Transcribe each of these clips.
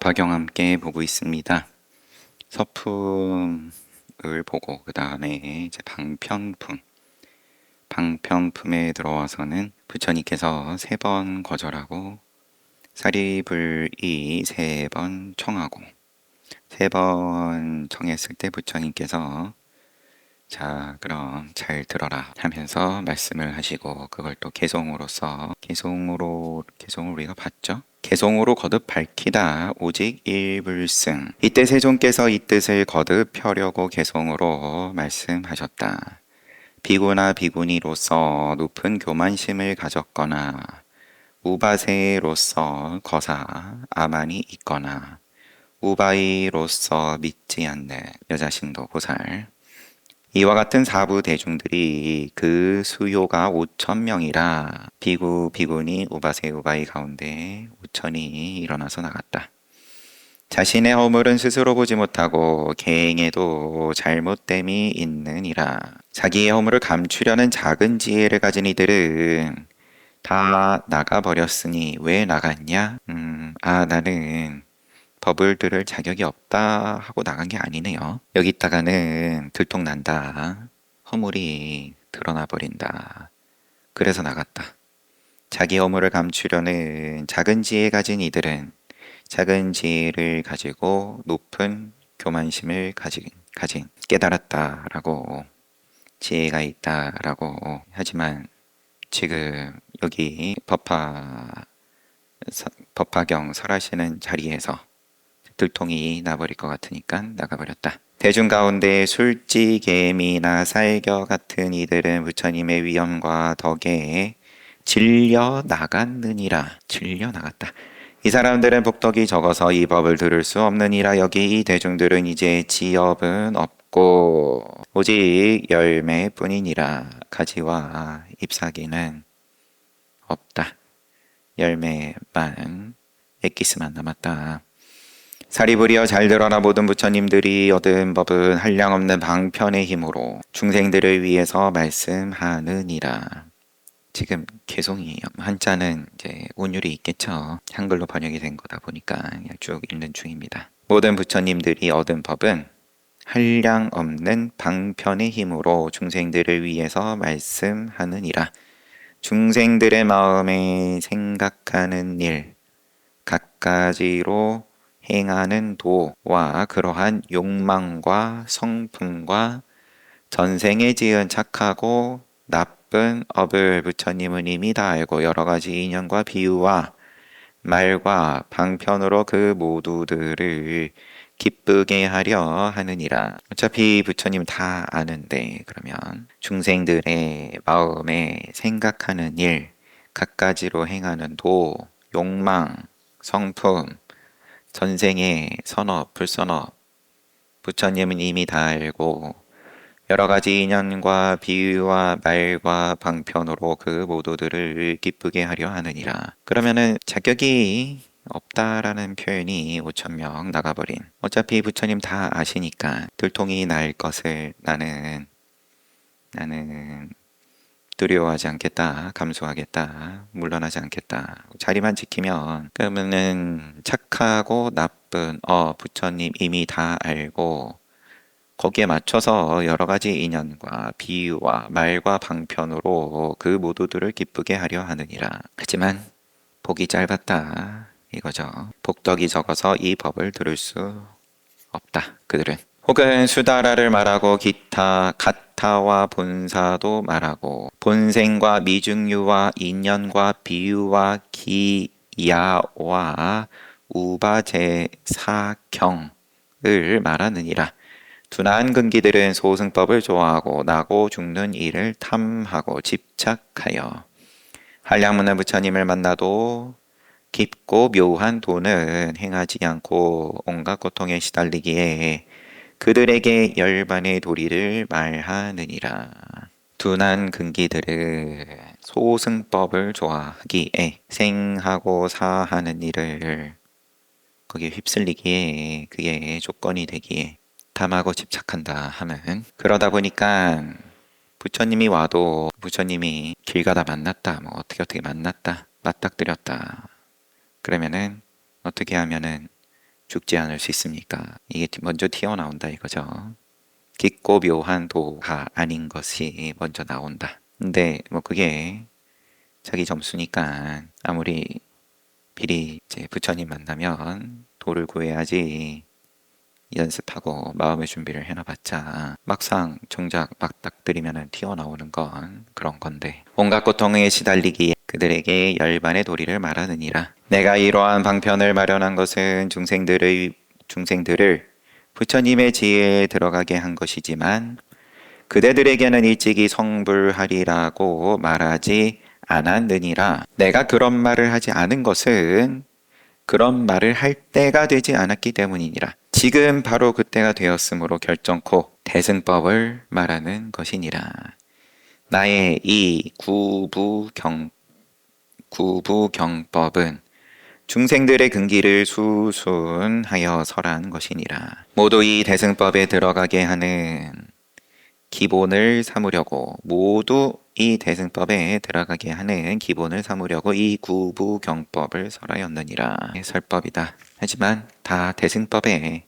법화경 함께 보고 있습니다. 서품을 보고 그 다음에 이제 방편품에 들어와서는 부처님께서 3번 거절하고 사리불이 3번 청하고 3번 청했을 때 부처님께서 자 그럼 잘 들어라 하면서 말씀을 하시고 그걸 또 개송으로 우리가 봤죠. 개송으로 거듭 밝히다 오직 일불승. 이때 세존께서 이 뜻을 거듭 펴려고 개송으로 말씀하셨다. 비구나 비구니로서 높은 교만심을 가졌거나 우바세로서 거사 아만이 있거나 우바이로서 믿지 않는 여자신도 보살, 이와 같은 사부 대중들이 그 수요가 5,000명이라 비구, 비구니, 우바세, 우바이 가운데 5,000이 일어나서 나갔다. 자신의 허물은 스스로 보지 못하고 개행에도 잘못됨이 있느니라. 자기의 허물을 감추려는 작은 지혜를 가진 이들은 다 나가버렸으니 왜 나갔냐? 나는 법을 들을 자격이 없다 하고 나간 게 아니네요. 여기 있다가는 들통난다. 허물이 드러나 버린다. 그래서 나갔다. 자기 허물을 감추려는 작은 지혜 가진 이들은 작은 지혜를 가지고 높은 교만심을 가진 깨달았다라고, 지혜가 있다라고 하지만 지금 여기 법화경 설하시는 자리에서 들통이 나버릴 것 같으니까 나가버렸다. 대중 가운데 술찌개미나 살겨 같은 이들은 부처님의 위엄과 덕에 질려 나갔느니라. 질려 나갔다. 이 사람들은 복덕이 적어서 이 법을 들을 수 없느니라. 여기 이 대중들은 이제 지업은 없고 오직 열매뿐이니라. 가지와 잎사귀는 없다. 열매만, 엑기스만 남았다. 사리부리여 잘 들어라. 모든 부처님들이 얻은 법은 한량없는 방편의 힘으로 중생들을 위해서 말씀하느니라. 지금 개송이에요. 한자는 이제 운율이 있겠죠. 한글로 번역이 된 거다 보니까 그냥 쭉 읽는 중입니다. 모든 부처님들이 얻은 법은 한량없는 방편의 힘으로 중생들을 위해서 말씀하느니라. 중생들의 마음에 생각하는 일 갖가지로 행하는 도와 그러한 욕망과 성품과 전생에 지은 착하고 나쁜 업을 부처님은 이미 다 알고 여러 가지 인연과 비유와 말과 방편으로 그 모두들을 기쁘게 하려 하느니라. 어차피 부처님 다 아는데 그러면 중생들의 마음에 생각하는 일, 갖가지로 행하는 도, 욕망, 성품, 전생의 선업, 불선업, 부처님은 이미 다 알고 여러 가지 인연과 비유와 말과 방편으로 그 모두들을 기쁘게 하려 하느니라. 그러면은 자격이 없다라는 표현이 5,000명 나가버린, 어차피 부처님 다 아시니까 들통이 날 것을 나는 두려워하지 않겠다, 감수하겠다, 물러나지 않겠다. 자리만 지키면, 그러면은 착하고 나쁜 부처님 이미 다 알고 거기에 맞춰서 여러 가지 인연과 비유와 말과 방편으로 그 모두들을 기쁘게 하려 하느니라. 하지만 복이 짧았다 이거죠. 복덕이 적어서 이 법을 들을 수 없다. 그들은 혹은 수다라를 말하고 기타 가타와 본사도 말하고 본생과 미중유와 인연과 비유와 기야와 우바제사경을 말하느니라. 둔한 근기들은 소승법을 좋아하고 나고 죽는 일을 탐하고 집착하여 한량문화 부처님을 만나도 깊고 묘한 도는 행하지 않고 온갖 고통에 시달리기에 그들에게 열반의 도리를 말하느니라. 둔한 근기들은 소승법을 좋아하기에 생하고 사하는 일을 거기에 휩쓸리기에 그게 조건이 되기에 탐하고 집착한다 하면, 그러다 보니까 부처님이 와도 부처님이 길 가다 만났다, 뭐 어떻게 만났다, 맞닥뜨렸다, 그러면은 어떻게 하면은 죽지 않을 수 있습니까? 이게 먼저 튀어나온다 이거죠. 깊고 묘한 도가 아닌 것이 먼저 나온다. 근데 뭐 그게 자기 점수니까 아무리 미리 이제 부처님 만나면 도를 구해야지 연습하고 마음의 준비를 해놔봤자 막상 정작 막닥뜨리면 튀어나오는 건 그런 건데 온갖 고통에 시달리기에 그들에게 열반의 도리를 말하느니라. 내가 이러한 방편을 마련한 것은 중생들을 부처님의 지혜에 들어가게 한 것이지만 그대들에게는 일찍이 성불하리라고 말하지 않았느니라. 내가 그런 말을 하지 않은 것은 그런 말을 할 때가 되지 않았기 때문이니라. 지금 바로 그때가 되었으므로 결정코 대승법을 말하는 것이니라. 나의 이 구부경법은 중생들의 근기를 수순하여 설한 것이니라. 모두 이 대승법에 들어가게 하는 기본을 삼으려고 이 구부경법을 설하였느니라. 설법이다. 하지만 다 대승법에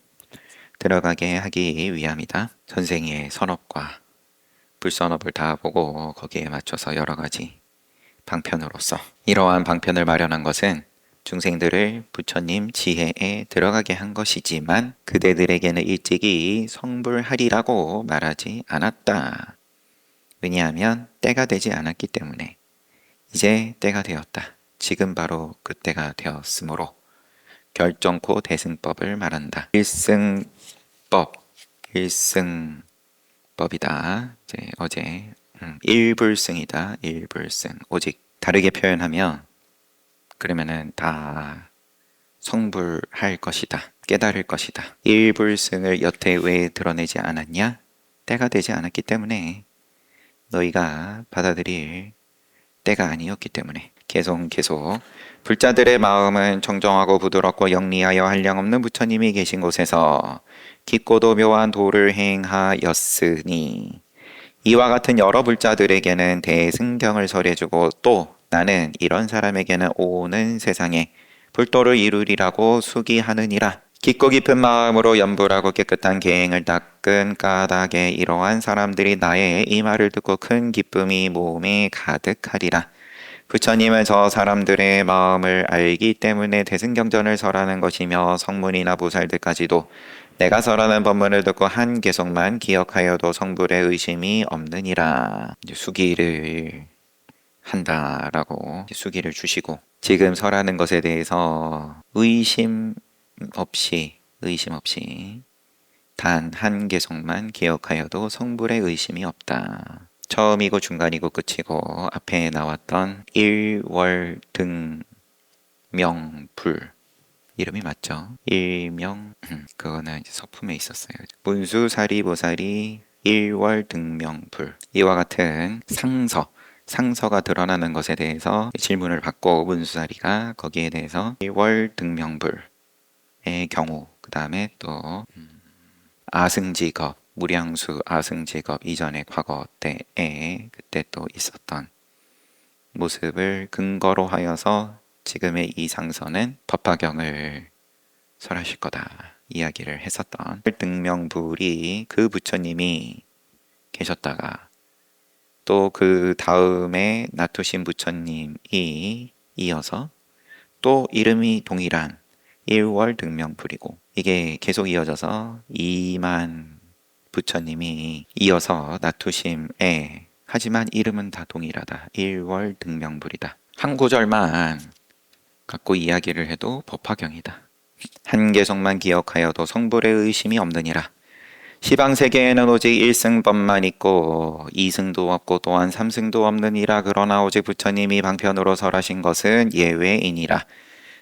들어가게 하기 위함이다. 선생의 선업과 불선업을 다 보고 거기에 맞춰서 여러 가지 방편으로서 이러한 방편을 마련한 것은 중생들을 부처님 지혜에 들어가게 한 것이지만 그대들에게는 일찍이 성불하리라고 말하지 않았다. 왜냐하면 때가 되지 않았기 때문에 이제 때가 되었다. 지금 바로 그때가 되었으므로 결정코 대승법을 말한다. 일승법이다. 이제 어제 일불승이다. 일불승. 오직 다르게 표현하면 그러면은 다 성불할 것이다. 깨달을 것이다. 일불승을 여태 왜 드러내지 않았냐? 때가 되지 않았기 때문에 너희가 받아들일 때가 아니었기 때문에 계속 불자들의 마음은 청정하고 부드럽고 영리하여 한량없는 부처님이 계신 곳에서 깊고도 묘한 도를 행하였으니 이와 같은 여러 불자들에게는 대승경을 설해주고 또 나는 이런 사람에게는 오는 세상에 불도를 이루리라고 수기하느니라. 깊고 깊은 마음으로 염불하고 깨끗한 계행을 닦은 까닭에 이러한 사람들이 나의 이 말을 듣고 큰 기쁨이 몸에 가득하리라. 부처님은 저 사람들의 마음을 알기 때문에 대승경전을 설하는 것이며 성문이나 보살들까지도 내가 설하는 법문을 듣고 한 개성만 기억하여도 성불의 의심이 없느니라. 수기를 한다라고 수기를 주시고 지금 설하는 것에 대해서 의심 없이 단 한 개성만 기억하여도 성불의 의심이 없다. 처음이고 중간이고 끝이고 앞에 나왔던 일월등명불 이름이 맞죠? 그거는 이제 서품에 있었어요. 문수사리보살이 일월등명불 이와 같은 상서가 드러나는 것에 대해서 질문을 받고 문수사리가 거기에 대해서 일월등명불의 경우 그 다음에 또 아승직업 무량수 아승직업 이전의 과거 때에 그때 또 있었던 모습을 근거로 하여서 지금의 이 상서는 법화경을 설하실 거다 이야기를 했었던 등명불이 그 부처님이 계셨다가 또 그 다음에 나투신 부처님이 이어서 또 이름이 동일한 일월등명불이고 이게 계속 이어져서 이만 부처님이 이어서 나투심에 하지만 이름은 다 동일하다. 일월등명불이다. 한 구절만 갖고 이야기를 해도 법화경이다. 한 개성만 기억하여도 성불의 의심이 없느니라. 시방세계에는 오직 1승법만 있고 2승도 없고 또한 3승도 없느니라. 그러나 오직 부처님이 방편으로 설하신 것은 예외이니라.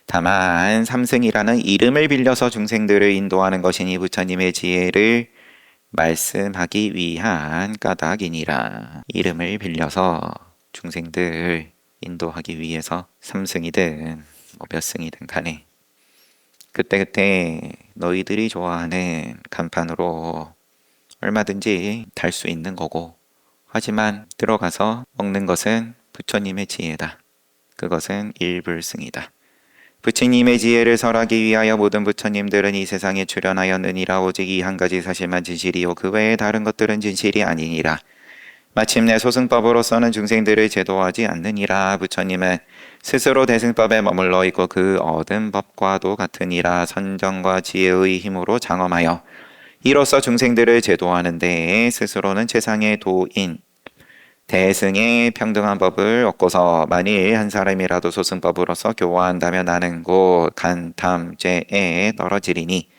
다만 3승이라는 이름을 빌려서 중생들을 인도하는 것이니 부처님의 지혜를 말씀하기 위한 까닭이니라. 이름을 빌려서 중생들 인도하기 위해서 3승이든 몇 승이든 간에 그때그때 너희들이 좋아하는 간판으로 얼마든지 달 수 있는 거고 하지만 들어가서 먹는 것은 부처님의 지혜다. 그것은 일불승이다. 부처님의 지혜를 설하기 위하여 모든 부처님들은 이 세상에 출현하였느니라. 오직 이 한 가지 사실만 진실이요 그 외에 다른 것들은 진실이 아니니라. 마침내 소승법으로서는 중생들을 제도하지 않느니라. 부처님은 스스로 대승법에 머물러 있고 그 얻은 법과도 같으니라. 선정과 지혜의 힘으로 장엄하여 이로써 중생들을 제도하는 데에 스스로는 최상의 도인 대승의 평등한 법을 얻고서 만일 한 사람이라도 소승법으로서 교화한다면 나는 곧 간탐죄에 떨어지리니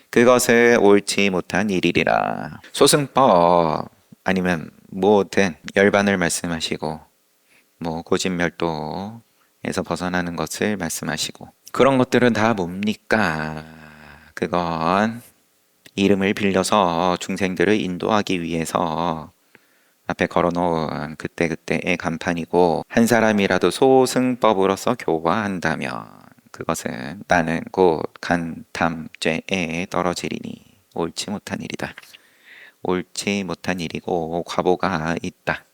그것을 옳지 못한 일이리라. 소승법 아니면 모든 열반을 말씀하시고 고진멸도에서 벗어나는 것을 말씀하시고 그런 것들은 다 뭡니까? 그건 이름을 빌려서 중생들을 인도하기 위해서 앞에 걸어놓은 그때그때의 간판이고 한 사람이라도 소승법으로서 교화한다면 그것은 나는 곧 간탐죄에 떨어지리니 옳지 못한 일이다. 옳지 못한 일이고 과보가 있다.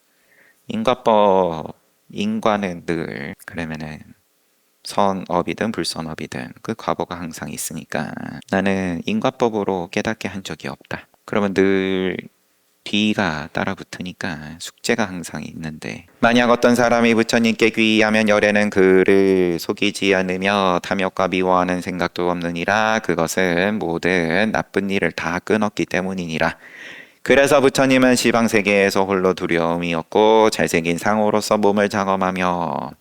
인과법, 인과는 늘 그러면은 선업이든 불선업이든 그 과보가 항상 있으니까 나는 인과법으로 깨닫게 한 적이 없다. 그러면 늘 뒤가 따라 붙으니까 숙제가 항상 있는데 만약 어떤 사람이 부처님께 귀의하면 열에는 그를 속이지 않으며 탐욕과 미워하는 생각도 없느니라. 그것은 모든 나쁜 일을 다 끊었기 때문이니라. 그래서 부처님은 시방세계에서 홀로 두려움이 없고 잘생긴 상호로서 몸을 장엄하며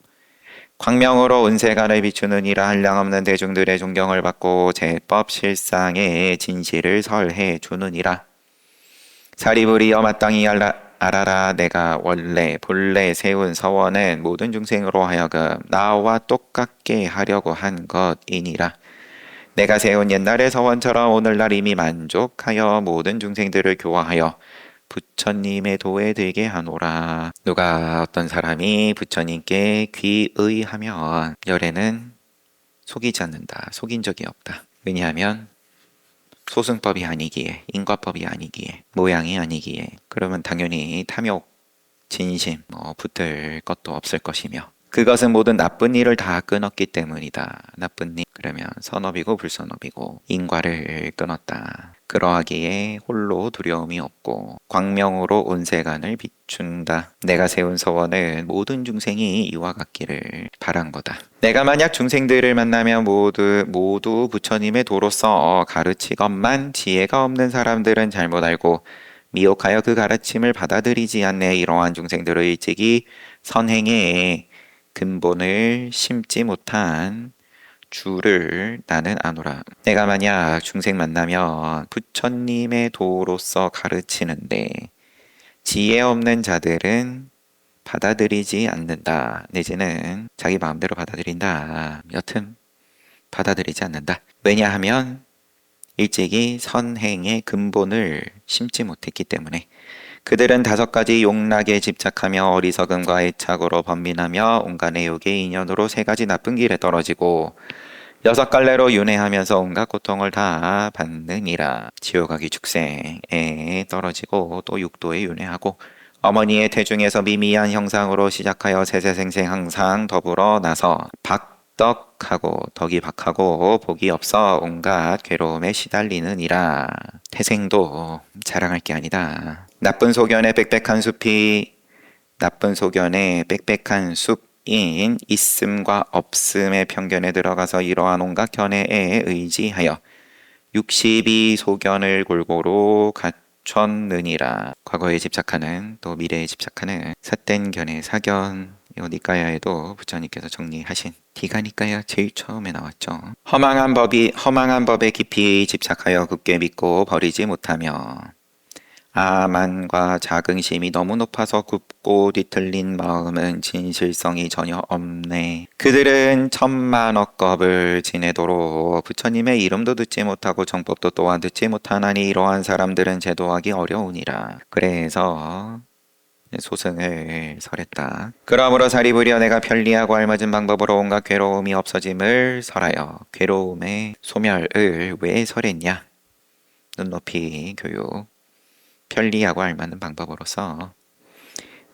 광명으로 운세간을 비추느니라. 한량없는 대중들의 존경을 받고 제법 실상의 진실을 설해 주느니라. 사리부리여 마땅히 알아라. 내가 원래 본래 세운 서원은 모든 중생으로 하여금 나와 똑같게 하려고 한 것이니라. 내가 세운 옛날의 서원처럼 오늘날 이미 만족하여 모든 중생들을 교화하여 부처님의 도에 들게 하노라. 누가 어떤 사람이 부처님께 귀의하면 열에는 속이지 않는다. 속인 적이 없다. 왜냐하면 소승법이 아니기에 인과법이 아니기에 모양이 아니기에 그러면 당연히 탐욕, 진심 붙을 것도 없을 것이며 그것은 모든 나쁜 일을 다 끊었기 때문이다. 나쁜 일 그러면 선업이고 불선업이고 인과를 끊었다. 그러하기에 홀로 두려움이 없고 광명으로 온 세간을 비춘다. 내가 세운 서원은 모든 중생이 이와 같기를 바란 거다. 내가 만약 중생들을 만나면 모두 부처님의 도로서 가르치건만 지혜가 없는 사람들은 잘못 알고 미혹하여 그 가르침을 받아들이지 않네. 이러한 중생들의 일찍이 선행에 근본을 심지 못한 주를 나는 아노라. 내가 만약 중생 만나면 부처님의 도로서 가르치는데 지혜 없는 자들은 받아들이지 않는다. 내지는 자기 마음대로 받아들인다. 여튼 받아들이지 않는다. 왜냐하면 일찍이 선행의 근본을 심지 못했기 때문에 그들은 5가지 용락에 집착하며 어리석음과 애착으로 번민하며 온갖 애욕의 인연으로 3가지 나쁜 길에 떨어지고 6갈래로 윤회하면서 온갖 고통을 다 받느니라. 지옥아기 축생에 떨어지고 또 육도에 윤회하고 어머니의 태중에서 미미한 형상으로 시작하여 세세생생 항상 더불어 나서 박덕하고 덕이 박하고 복이 없어 온갖 괴로움에 시달리느니라. 태생도 자랑할 게 아니다. 나쁜 소견에 빽빽한 숲인 있음과 없음의 편견에 들어가서 이러한 온갖 견해에 의지하여 62소견을 골고루 갖췄느니라. 과거에 집착하는 또 미래에 집착하는 삿된 견해 사견 니까야에도 부처님께서 정리하신 디가니까야 제일 처음에 나왔죠. 허망한 법에 깊이 집착하여 굳게 믿고 버리지 못하며 아만과 자긍심이 너무 높아서 굽고 뒤틀린 마음은 진실성이 전혀 없네. 그들은 천만억겁을 지내도록 부처님의 이름도 듣지 못하고 정법도 또한 듣지 못하나니 이러한 사람들은 제도하기 어려우니라. 그래서 소승을 설했다. 그러므로 사리부려 내가 편리하고 알맞은 방법으로 온갖 괴로움이 없어짐을 설하여 괴로움의 소멸을 왜 설했냐? 눈높이 교육 편리하고 알맞는 방법으로서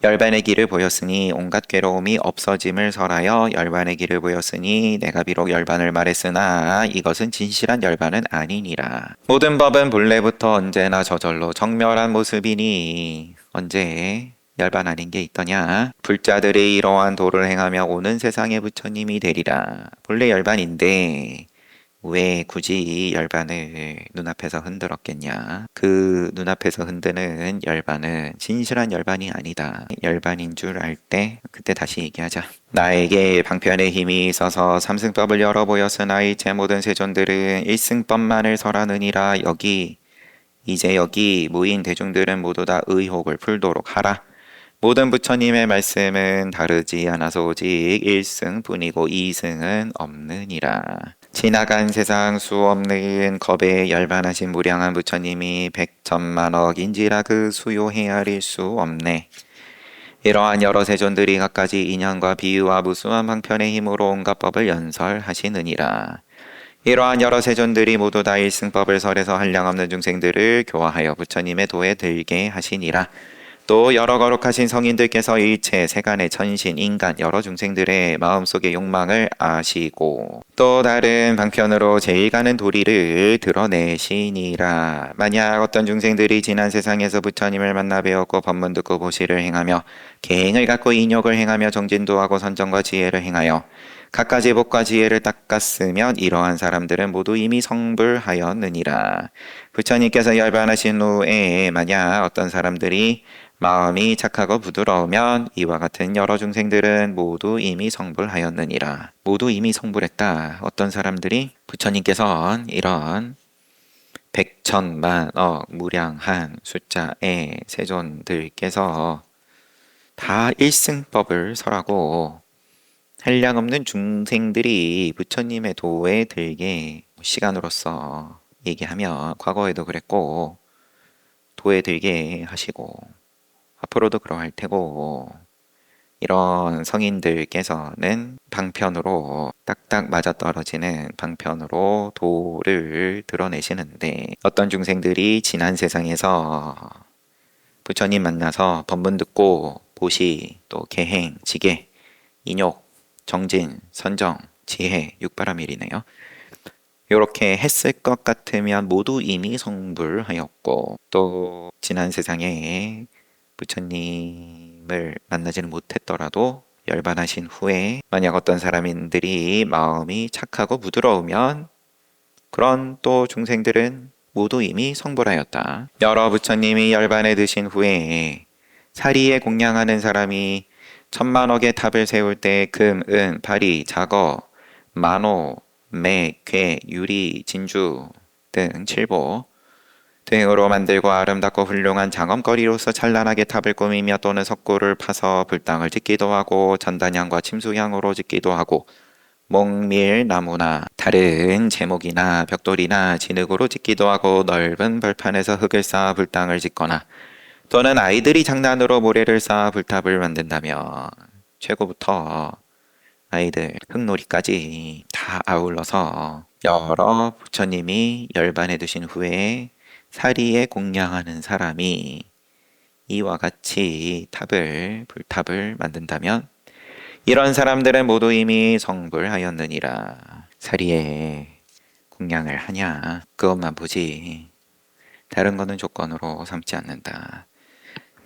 열반의 길을 보였으니 온갖 괴로움이 없어짐을 설하여 열반의 길을 보였으니 내가 비록 열반을 말했으나 이것은 진실한 열반은 아니니라. 모든 법은 본래부터 언제나 저절로 정멸한 모습이니 언제 열반 아닌 게 있더냐. 불자들이 이러한 도를 행하며 오는 세상의 부처님이 되리라. 본래 열반인데 왜 굳이 열반을 눈앞에서 흔들었겠냐? 그 눈앞에서 흔드는 열반은 진실한 열반이 아니다. 열반인 줄 알 때 그때 다시 얘기하자. 나에게 방편의 힘이 있어서 삼승법을 열어 보였으나 이제 모든 세존들은 일승법만을 설하느니라. 이제 여기 모인 대중들은 모두 다 의혹을 풀도록 하라. 모든 부처님의 말씀은 다르지 않아서 오직 1승뿐이고 2승은 없느니라. 지나간 세상 수 없는 겁에 열반하신 무량한 부처님이 백천만억인지라 그 수요 헤아릴 수 없네. 이러한 여러 세존들이 각가지 인연과 비유와 무수한 방편의 힘으로 온갖 법을 연설하시느니라. 이러한 여러 세존들이 모두 다 일승법을 설해서 한량없는 중생들을 교화하여 부처님의 도에 들게 하시니라. 또 여러 거룩하신 성인들께서 일체 세간의 천신, 인간, 여러 중생들의 마음속의 욕망을 아시고 또 다른 방편으로 제일 가는 도리를 드러내시니라. 만약 어떤 중생들이 지난 세상에서 부처님을 만나 배웠고 법문 듣고 보시를 행하며 계행을 갖고 인욕을 행하며 정진도 하고 선정과 지혜를 행하여 갖가지 복과 지혜를 닦았으면 이러한 사람들은 모두 이미 성불하였느니라. 부처님께서 열반하신 후에 만약 어떤 사람들이 마음이 착하고 부드러우면 이와 같은 여러 중생들은 모두 이미 성불하였느니라. 모두 이미 성불했다. 어떤 사람들이? 부처님께서는 이런 백천만억 무량한 숫자의 세존들께서 다 일승법을 설하고 한량없는 중생들이 부처님의 도에 들게 시간으로서 얘기하면 과거에도 그랬고 도에 들게 하시고 앞으로도 그러할 테고 이런 성인들께서는 방편으로 딱딱 맞아떨어지는 방편으로 도를 드러내시는데 어떤 중생들이 지난 세상에서 부처님 만나서 법문 듣고 보시 또 계행, 지계, 인욕, 정진, 선정, 지혜, 육바라밀이네요. 이렇게 했을 것 같으면 모두 이미 성불하였고 또 지난 세상에 부처님을 만나지는 못했더라도 열반하신 후에 만약 어떤 사람들이 마음이 착하고 부드러우면 그런 또 중생들은 모두 이미 성불하였다. 여러 부처님이 열반에 드신 후에 사리에 공양하는 사람이 천만억의 탑을 세울 때 금, 은, 바리, 자거, 만호, 매, 괴, 유리, 진주 등 칠보 등으로 만들고 아름답고 훌륭한 장엄거리로서 찬란하게 탑을 꾸미며 또는 석고를 파서 불당을 짓기도 하고 전단향과 침수향으로 짓기도 하고 목밀나무나 다른 제목이나 벽돌이나 진흙으로 짓기도 하고 넓은 벌판에서 흙을 쌓아 불당을 짓거나 또는 아이들이 장난으로 모래를 쌓아 불탑을 만든다며 최고부터 아이들 흙놀이까지 다 아울러서 여러 부처님이 열반해 두신 후에 사리에 공양하는 사람이 이와 같이 불탑을 만든다면 이런 사람들은 모두 이미 성불하였느니라. 사리에 공양을 하냐 그것만 보지 다른 거는 조건으로 삼지 않는다.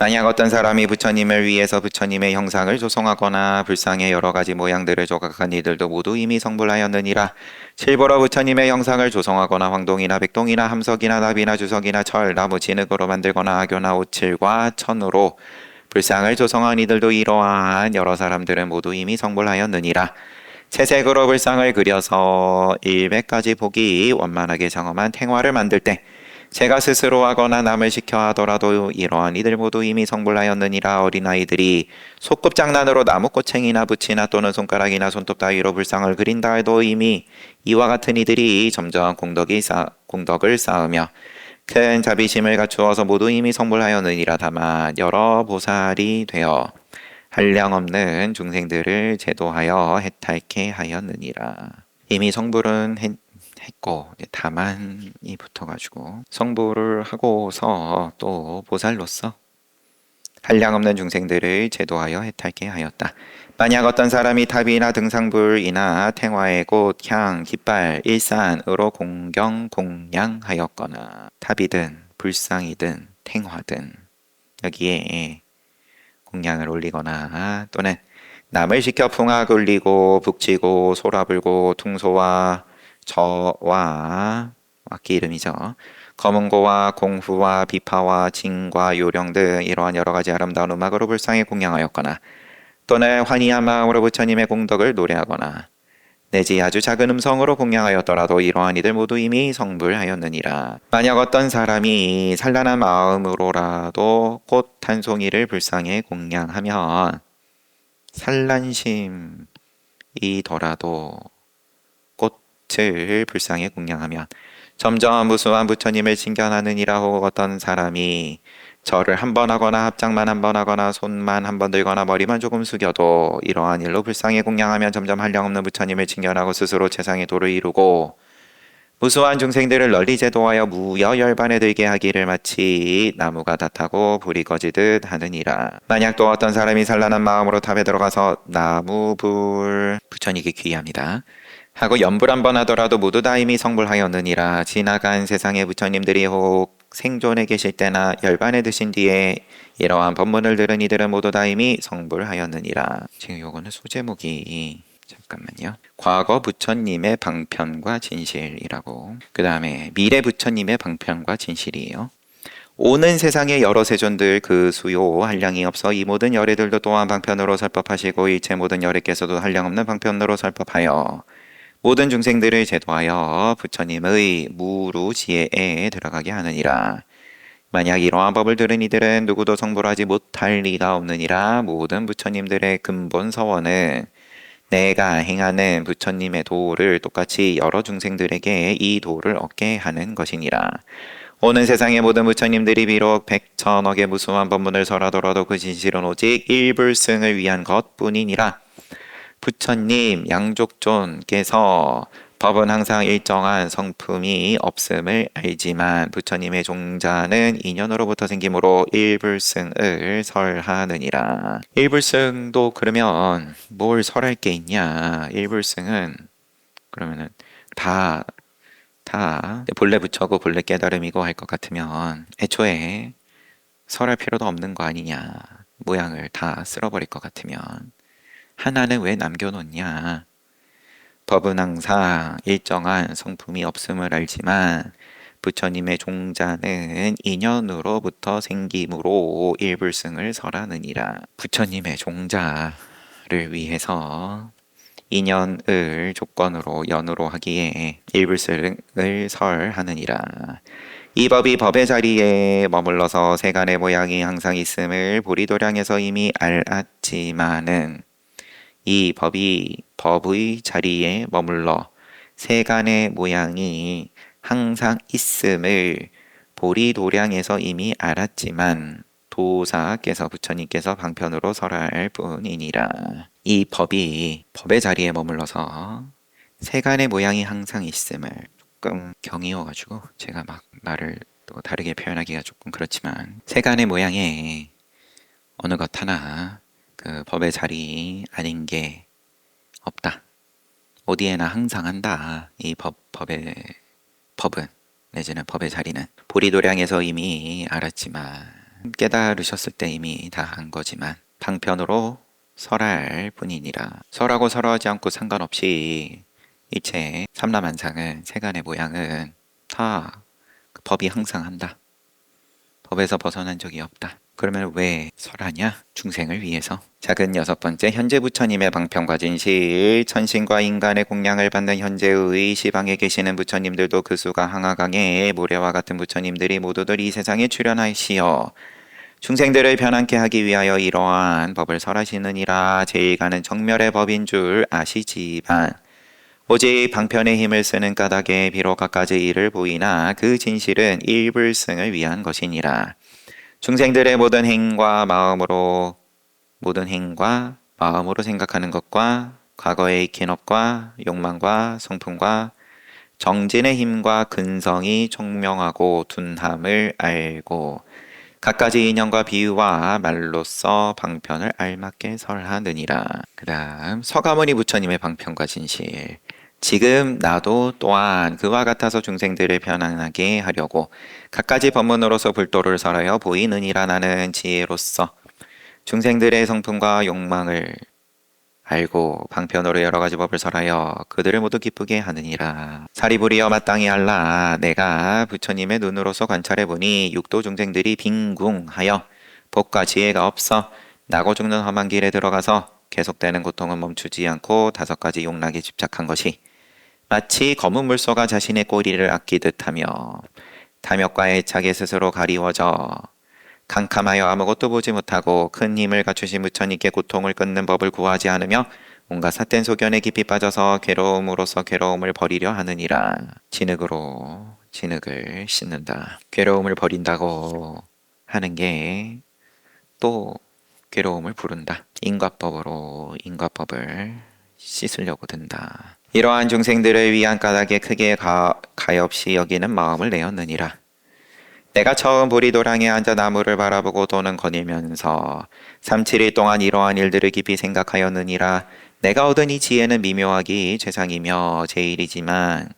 만약 어떤 사람이 부처님을 위해서 부처님의 형상을 조성하거나 불상의 여러 가지 모양들을 조각한 이들도 모두 이미 성불하였느니라. 실보로 부처님의 형상을 조성하거나 황동이나 백동이나 함석이나 나비나 주석이나 철, 나무, 진흙으로 만들거나 악교나 오칠과 천으로 불상을 조성한 이들도 이러한 여러 사람들은 모두 이미 성불하였느니라. 채색으로 불상을 그려서 100가지 보기 원만하게 장엄한 탱화를 만들 때 제가 스스로 하거나 남을 시켜 하더라도 이러한 이들 모두 이미 성불하였느니라. 어린아이들이 소꿉장난으로 나무꼬챙이나 붓이나 또는 손가락이나 손톱 따위로 불상을 그린다 해도 이미 이와 같은 이들이 점점 공덕을 쌓으며 큰 자비심을 갖추어서 모두 이미 성불하였느니라. 다만 여러 보살이 되어 한량없는 중생들을 제도하여 해탈케 하였느니라. 이미 성불은 했고 다만이 붙어가지고 성불을 하고서 또 보살로서 한량없는 중생들을 제도하여 해탈게 하였다. 만약 어떤 사람이 탑이나 등상불이나 탱화의 꽃, 향, 깃발, 일산으로 공경, 공양하였거나 탑이든 불상이든 탱화든 여기에 공양을 올리거나 또는 남을 시켜 풍악 울리고 북치고 소라 불고 퉁소와 저와 악기 이름이죠. 검은고와 공후와 비파와 징과 요령 등 이러한 여러 가지 아름다운 음악으로 불상에 공양하였거나 또는 환희한 마음으로 부처님의 공덕을 노래하거나 내지 아주 작은 음성으로 공양하였더라도 이러한 이들 모두 이미 성불하였느니라. 만약 어떤 사람이 산란한 마음으로라도 꽃 한 송이를 불상에 공양하면 산란심이더라도 꽃을 불상에 공양하면 점점 무수한 부처님을 칭견하느니라. 혹 어떤 사람이 절을 한 번 하거나 합장만 한 번 하거나 손만 한 번 들거나 머리만 조금 숙여도 이러한 일로 불상에 공양하면 점점 한량없는 부처님을 칭견하고 스스로 최상의 도를 이루고 무수한 중생들을 널리 제도하여 무여 열반에 들게 하기를 마치 나무가 다 타고 불이 꺼지듯 하느니라. 만약 또 어떤 사람이 산란한 마음으로 탑에 들어가서 나무불 부처님께 귀의합니다 하고 연불 한 번 하더라도 모두 다 이미 성불하였느니라. 지나간 세상의 부처님들이 혹 생존에 계실 때나 열반에 드신 뒤에 이러한 법문을 들은 이들은 모두 다 이미 성불하였느니라. 지금 요거는 소제목이 잠깐만요. 과거 부처님의 방편과 진실이라고. 그 다음에 미래 부처님의 방편과 진실이에요. 오는 세상의 여러 세존들 그 수요 한량이 없어 이 모든 열애들도 또한 방편으로 설법하시고 일체 모든 열애께서도 한량없는 방편으로 설법하여 모든 중생들을 제도하여 부처님의 무루지혜에 들어가게 하느니라. 만약 이러한 법을 들은 이들은 누구도 성불하지 못할 리가 없느니라. 모든 부처님들의 근본 서원은 내가 행하는 부처님의 도를 똑같이 여러 중생들에게 이 도를 얻게 하는 것이니라. 오는 세상의 모든 부처님들이 비록 백천억의 무수한 법문을 설하더라도 그 진실은 오직 일불승을 위한 것뿐이니라. 부처님 양족존께서 법은 항상 일정한 성품이 없음을 알지만 부처님의 종자는 인연으로부터 생기므로 일불승을 설하느니라. 일불승도 그러면 뭘 설할 게 있냐? 일불승은 그러면은 다 본래 부처고 본래 깨달음이고 할 것 같으면 애초에 설할 필요도 없는 거 아니냐? 모양을 다 쓸어버릴 것 같으면 하나는 왜 남겨놓냐? 법은 항상 일정한 성품이 없음을 알지만 부처님의 종자는 인연으로부터 생김으로 일불승을 설하느니라. 부처님의 종자를 위해서 인연을 조건으로 연으로 하기에 일불승을 설하느니라. 이 법이 법의 자리에 머물러서 세간의 모양이 항상 있음을 보리도량에서 이미 알았지만은 이 법이 법의 자리에 머물러 세간의 모양이 항상 있음을 보리도량에서 이미 알았지만 도사께서 부처님께서 방편으로 설할 뿐이니라. 이 법이 법의 자리에 머물러서 세간의 모양이 항상 있음을 조금 경이어가지고 제가 막 말을 또 다르게 표현하기가 조금 그렇지만 세간의 모양에 어느 것 하나 그 법의 자리 아닌 게 없다. 어디에나 항상 한다. 이 법은 내지는 법의 자리는 보리도량에서 이미 알았지만 깨달으셨을 때 이미 다 한 거지만 방편으로 설할 뿐이니라. 설하고 설하지 않고 상관없이 일체 삼라만상은 세간의 모양은 다 그 법이 항상 한다. 법에서 벗어난 적이 없다. 그러면 왜 설하냐? 중생을 위해서. 작은 여섯 번째, 현재 부처님의 방편과 진실. 천신과 인간의 공양을 받는 현재의 시방에 계시는 부처님들도 그 수가 항아강의 모래와 같은 부처님들이 모두들 이 세상에 출현하시어 중생들을 편안케 하기 위하여 이러한 법을 설하시느니라. 제일가는 정멸의 법인 줄 아시지만 오직 방편의 힘을 쓰는 까닭에 비록 갖가지 일을 보이나 그 진실은 일불승을 위한 것이니라. 중생들의 모든 행과 마음으로 생각하는 것과 과거의 익힌 업과 욕망과 성품과 정진의 힘과 근성이 총명하고 둔함을 알고 갖가지 인연과 비유와 말로써 방편을 알맞게 설하느니라. 그 다음 서가모니 부처님의 방편과 진실. 지금 나도 또한 그와 같아서 중생들을 편안하게 하려고 갖가지 법문으로서 불도를 설하여 보이느니라. 나는 지혜로서 중생들의 성품과 욕망을 알고 방편으로 여러 가지 법을 설하여 그들을 모두 기쁘게 하느니라. 사리부리여 마땅히 알라. 내가 부처님의 눈으로서 관찰해 보니 육도 중생들이 빈궁하여 복과 지혜가 없어 나고 죽는 험한 길에 들어가서 계속되는 고통은 멈추지 않고 5가지 욕락에 집착한 것이 마치 검은 물소가 자신의 꼬리를 아끼듯 하며 탐욕과 애착에 스스로 가리워져 캄캄하여 아무것도 보지 못하고 큰 힘을 갖추신 부처님께 고통을 끊는 법을 구하지 않으며 온갖 삿된 소견에 깊이 빠져서 괴로움으로써 괴로움을 버리려 하느니라. 진흙으로 진흙을 씻는다. 괴로움을 버린다고 하는 게 또 괴로움을 부른다. 인과법으로 인과법을 씻으려고 든다. 이러한 중생들을 위한 까닭에 크게 가엾이 여기는 마음을 내었느니라. 내가 처음 보리도랑에 앉아 나무를 바라보고 돈은 거닐면서 3-7일 동안 이러한 일들을 깊이 생각하였느니라. 내가 얻은 이 지혜는 미묘하기 최상이며 제일이지만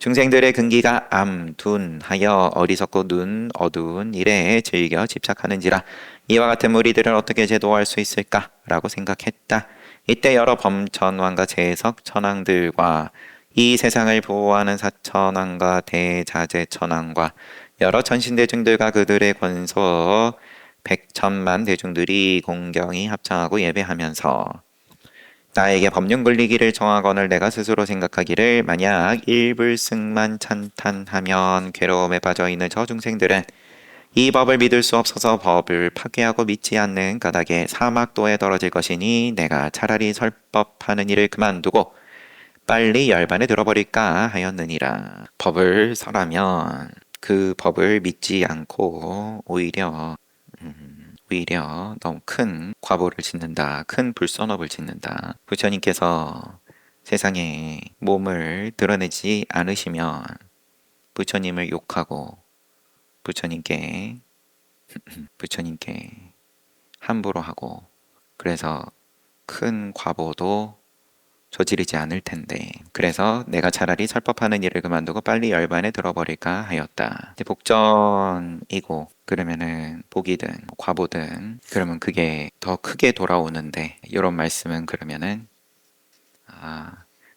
중생들의 근기가 암둔하여 어리석고 눈 어두운 일에 즐겨 집착하는지라. 이와 같은 무리들을 어떻게 제도할 수 있을까? 라고 생각했다. 이때 여러 범천왕과 재석 천왕들과 이 세상을 보호하는 사천왕과 대자재천왕과 여러 천신대중들과 그들의 권소 100,000만 대중들이 공경히 합창하고 예배하면서 나에게 법륜 걸리기를 정하거늘 내가 스스로 생각하기를 만약 일불승만 찬탄하면 괴로움에 빠져있는 저 중생들은 이 법을 믿을 수 없어서 법을 파괴하고 믿지 않는 까닭에 사막도에 떨어질 것이니 내가 차라리 설법하는 일을 그만두고 빨리 열반에 들어버릴까 하였느니라. 법을 설하면 그 법을 믿지 않고 오히려 너무 큰 과보를 짓는다. 큰 불선업을 짓는다. 부처님께서 세상에 몸을 드러내지 않으시면 부처님을 욕하고 부처님께 함부로 하고 그래서 큰 과보도 저지르지 않을 텐데 그래서 내가 차라리 설법하는 일을 그만두고 빨리 열반에 들어버릴까 하였다. 이제 복전이고 그러면은 복이든 과보든 그러면 그게 더 크게 돌아오는데 이런 말씀은 그러면은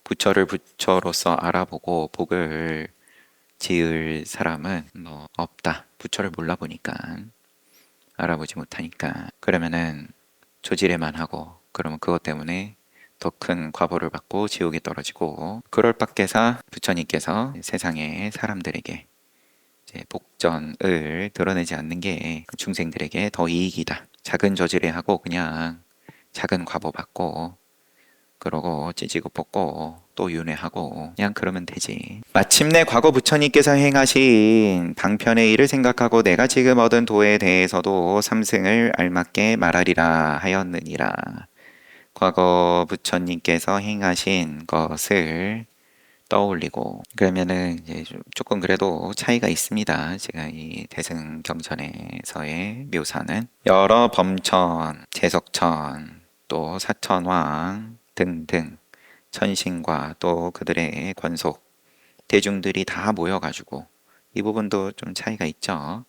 부처를 부처로서 알아보고 복을 지을 사람은 뭐 없다. 부처를 몰라보니까 알아보지 못하니까 그러면은 조지레만 하고 그러면 그것 때문에 더 큰 과보를 받고 지옥에 떨어지고 그럴 밖에서 부처님께서 세상의 사람들에게 이제 복전을 드러내지 않는 게 중생들에게 더 이익이다. 작은 저지레 하고 그냥 작은 과보 받고 그러고 찌지고 뽑고 또 윤회하고 그냥 그러면 되지. 마침내 과거 부처님께서 행하신 방편의 일을 생각하고 내가 지금 얻은 도에 대해서도 삼승을 알맞게 말하리라 하였느니라. 과거 부처님께서 행하신 것을 떠올리고 그러면은 이제 조금 그래도 차이가 있습니다. 제가 이 대승경전에서의 묘사는 여러 범천, 재석천, 또 사천왕 등등 천신과 또 그들의 권속 대중들이 다 모여가지고 이 부분도 좀 차이가 있죠.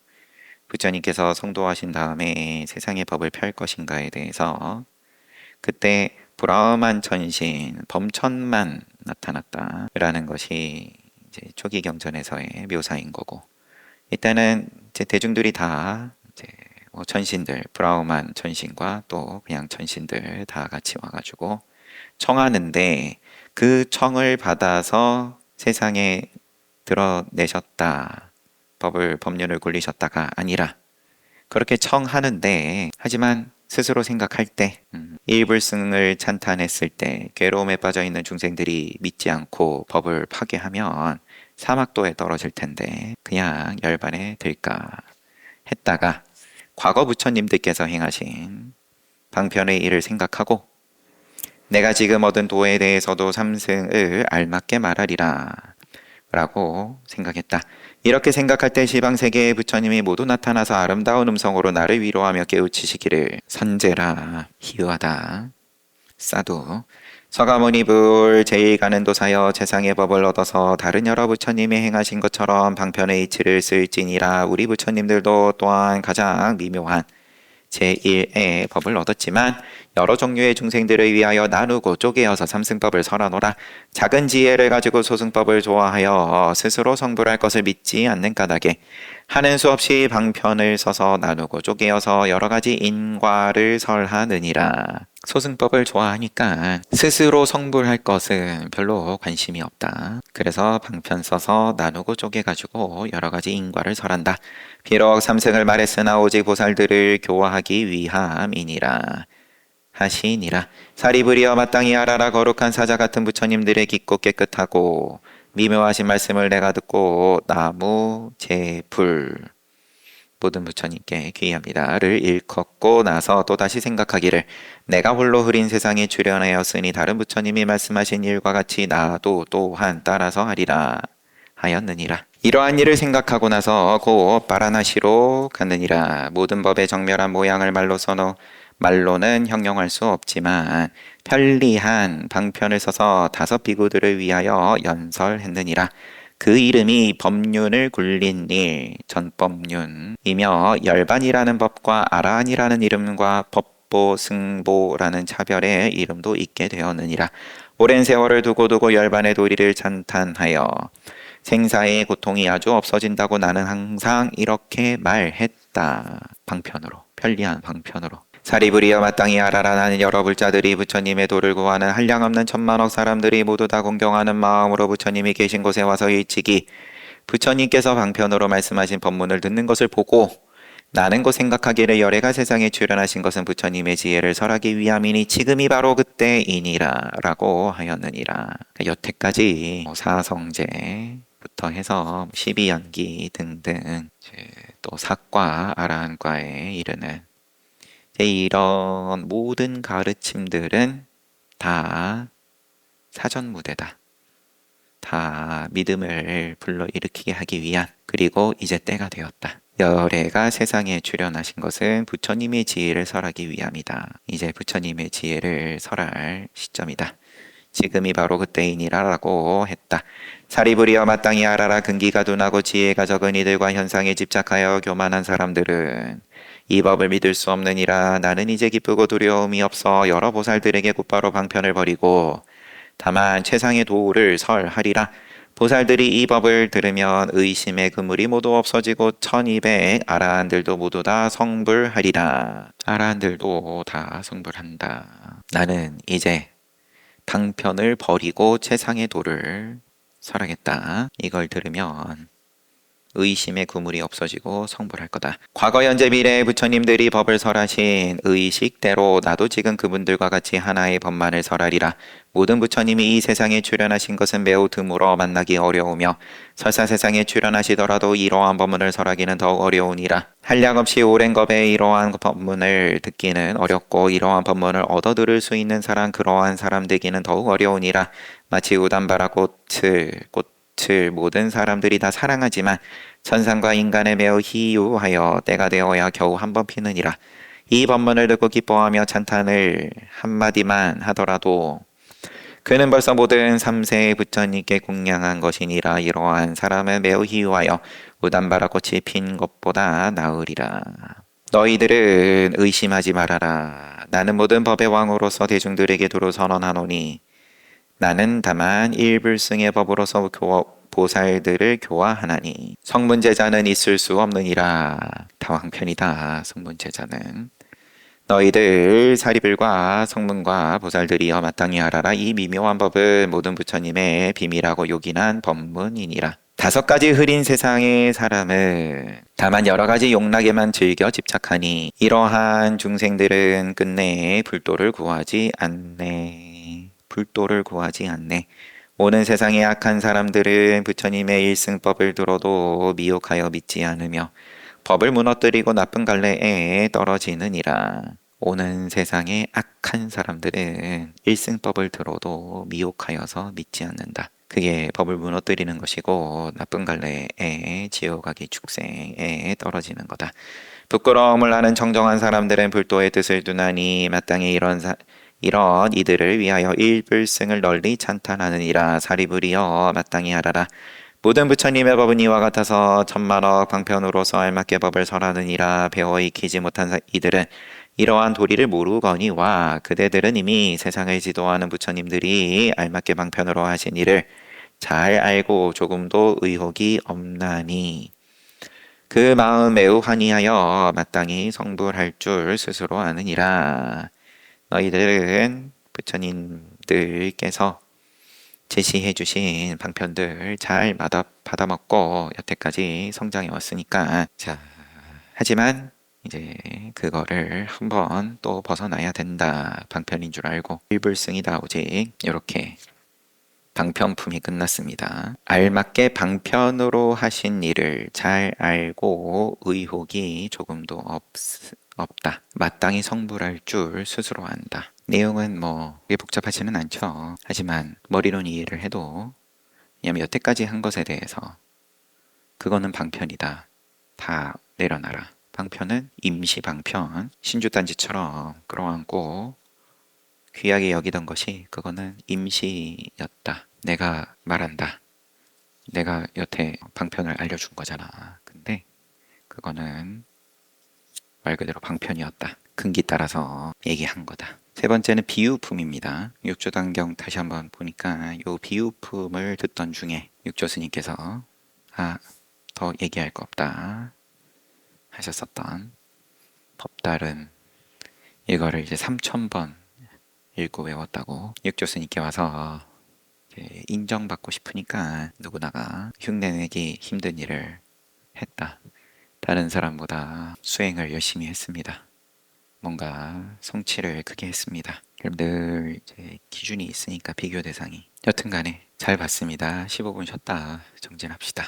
부처님께서 성도하신 다음에 세상의 법을 펼 것인가에 대해서 그때 브라흐만 천신 범천만 나타났다라는 것이 이제 초기 경전에서의 묘사인 거고 이때는 이제 대중들이 다 이제 뭐 천신들 브라흐만 천신과 또 그냥 천신들 다 같이 와가지고 청하는데 그 청을 받아서 세상에 드러내셨다. 법륜을 굴리셨다가 아니라 그렇게 청하는데 하지만 스스로 생각할 때 일불승을 찬탄했을 때 괴로움에 빠져있는 중생들이 믿지 않고 법을 파괴하면 사막도에 떨어질 텐데 그냥 열반에 들까 했다가 과거 부처님들께서 행하신 방편의 일을 생각하고 내가 지금 얻은 도에 대해서도 삼승을 알맞게 말하리라. 라고 생각했다. 이렇게 생각할 때 시방세계의 부처님이 모두 나타나서 아름다운 음성으로 나를 위로하며 깨우치시기를 선제라 희유하다. 사두 서가모니불 제1가는도사여 재상의 법을 얻어서 다른 여러 부처님이 행하신 것처럼 방편의 이치를 쓸지니라. 우리 부처님들도 또한 가장 미묘한 제1의 법을 얻었지만 여러 종류의 중생들을 위하여 나누고 쪼개어서 삼승법을 설하노라. 작은 지혜를 가지고 소승법을 좋아하여 스스로 성불할 것을 믿지 않는 까닭에 하는 수 없이 방편을 써서 나누고 쪼개어서 여러 가지 인과를 설하느니라. 소승법을 좋아하니까 스스로 성불할 것은 별로 관심이 없다. 그래서 방편 써서 나누고 쪼개가지고 여러 가지 인과를 설한다. 비록 삼승을 말했으나 오직 보살들을 교화하기 위함이니라 하시니라. 사리부리여 마땅히 알아라. 거룩한 사자 같은 부처님들의 깊고 깨끗하고 미묘하신 말씀을 내가 듣고 나무 제불 모든 부처님께 귀합니다를 일컫고 나서 또다시 생각하기를 내가 홀로 흐린 세상에 출연하였으니 다른 부처님이 말씀하신 일과 같이 나도 또한 따라서 하리라 하였느니라. 이러한 일을 생각하고 나서 곧 바라나시로 갔느니라. 모든 법의 정멸한 모양을 말로는 형용할 수 없지만 편리한 방편을 써서 5 비구들을 위하여 연설했느니라. 그 이름이 법륜을 굴린 일 전법륜이며 열반이라는 법과 아라한이라는 이름과 법보 승보라는 차별의 이름도 있게 되었느니라. 오랜 세월을 두고 열반의 도리를 찬탄하여 생사의 고통이 아주 없어진다고 나는 항상 이렇게 말했다. 방편으로, 편리한 방편으로. 사리부리여 마땅히 알아라. 나는 여러 불자들이 부처님의 도를 구하는 한량없는 천만억 사람들이 모두 다 공경하는 마음으로 부처님이 계신 곳에 와서 일찍이 부처님께서 방편으로 말씀하신 법문을 듣는 것을 보고 나는 곧 생각하기를 열애가 세상에 출연하신 것은 부처님의 지혜를 설하기 위함이니 지금이 바로 그때이니라 라고 하였느니라. 여태까지 사성제부터 해서 12연기 등등 또 사과 아라한과에 이르는 이런 모든 가르침들은 다 사전무대다. 다 믿음을 불러일으키게 하기 위한, 그리고 이제 때가 되었다. 열애가 세상에 출연하신 것은 부처님의 지혜를 설하기 위함이다. 이제 부처님의 지혜를 설할 시점이다. 지금이 바로 그때이니라 라고 했다. 사리부리여 마땅히 알아라. 근기가 둔하고 지혜가 적은 이들과 현상에 집착하여 교만한 사람들은 이 법을 믿을 수 없느니라. 나는 이제 기쁘고 두려움이 없어 여러 보살들에게 곧바로 방편을 버리고 다만 최상의 도를 설하리라. 보살들이 이 법을 들으면 의심의 그물이 모두 없어지고 1200 아라한들도 모두 다 성불하리라. 아라한들도 다 성불한다. 나는 이제 방편을 버리고 최상의 도를 설하겠다. 이걸 들으면 의심의 그물이 없어지고 성불할 거다. 과거 현재 미래의 부처님들이 법을 설하신 의식대로 나도 지금 그분들과 같이 하나의 법만을 설하리라. 모든 부처님이 이 세상에 출연하신 것은 매우 드물어 만나기 어려우며 설사 세상에 출연하시더라도 이러한 법문을 설하기는 더욱 어려우니라. 한량없이 오랜 겁에 이러한 법문을 듣기는 어렵고 이러한 법문을 얻어 들을 수 있는 사람, 그러한 사람 되기는 더욱 어려우니라. 마치 우담바라 꽃을 모든 사람들이 다 사랑하지만 천상과 인간에 매우 희유하여 때가 되어야 겨우 한 번 피느니라. 이 법문을 듣고 기뻐하며 찬탄을 한마디만 하더라도 그는 벌써 모든 3세의 부처님께 공양한 것이니라. 이러한 사람은 매우 희유하여 우담바라 꽃이 핀 것보다 나으리라. 너희들은 의심하지 말아라. 나는 모든 법의 왕으로서 대중들에게 도를 선언하노니 나는 다만 일불승의 법으로서 보살들을 교화하나니 성문제자는 있을 수 없느니라. 다왕편이다. 성문제자는. 너희들 사리불과 성문과 보살들이여 마땅히 알아라. 이 미묘한 법은 모든 부처님의 비밀하고 요긴한 법문이니라. 5가지 흐린 세상의 사람은 다만 여러 가지 욕락에만 즐겨 집착하니 이러한 중생들은 끝내 불도를 구하지 않네. 오는 세상의 악한 사람들은 부처님의 일승법을 들어도 미혹하여 믿지 않으며 법을 무너뜨리고 나쁜 갈래에 떨어지느니라. 오는 세상의 악한 사람들은 일승법을 들어도 미혹하여서 믿지 않는다. 그게 법을 무너뜨리는 것이고 나쁜 갈래에 지옥하기 축생에 떨어지는 거다. 부끄러움을 하는 정정한 사람들은 불도의 뜻을 두나니 마땅히 이런 이들을 위하여 일불승을 널리 찬탄하느니라. 사리부리여 마땅히 하라라. 모든 부처님의 법은 이와 같아서 천만억 방편으로서 알맞게 법을 설하느니라. 배워 익히지 못한 이들은 이러한 도리를 모르거니와 그대들은 이미 세상을 지도하는 부처님들이 알맞게 방편으로 하신 일을 잘 알고 조금도 의혹이 없나니 그 마음 매우 환희하여 마땅히 성불할 줄 스스로 아느니라. 너희들은 부처님들께서 제시해 주신 방편들 잘 받아먹고 여태까지 성장해 왔으니까 자, 하지만 이제 그거를 한번 또 벗어나야 된다. 방편인 줄 알고 일불승이다 오직 이렇게 방편품이 끝났습니다. 알맞게 방편으로 하신 일을 잘 알고 의혹이 조금도 없다. 마땅히 성불할 줄 스스로 안다. 내용은 그게 복잡하지는 않죠. 하지만 머리론 이해를 해도 왜냐면 여태까지 한 것에 대해서 그거는 방편이다. 다 내려놔라. 방편은 임시 방편, 신주단지처럼 끌어안고 귀하게 여기던 것이 그거는 임시였다. 내가 말한다. 내가 여태 방편을 알려준 거잖아. 근데 그거는 말 그대로 방편이었다. 근기 따라서 얘기한 거다. 세 번째는 비유품입니다. 육조단경 다시 한번 보니까 요 비유품을 듣던 중에 육조 스님께서 더 얘기할 거 없다 하셨었던 법달은 이거를 이제 3,000번 읽고 외웠다고 육조 스님께 와서 인정받고 싶으니까 누구나가 흉내내기 힘든 일을 했다. 다른 사람보다 수행을 열심히 했습니다. 뭔가 성취를 크게 했습니다. 그럼 늘 이제 기준이 있으니까 비교 대상이. 여튼간에 잘 봤습니다. 15분 쉬었다 정진합시다.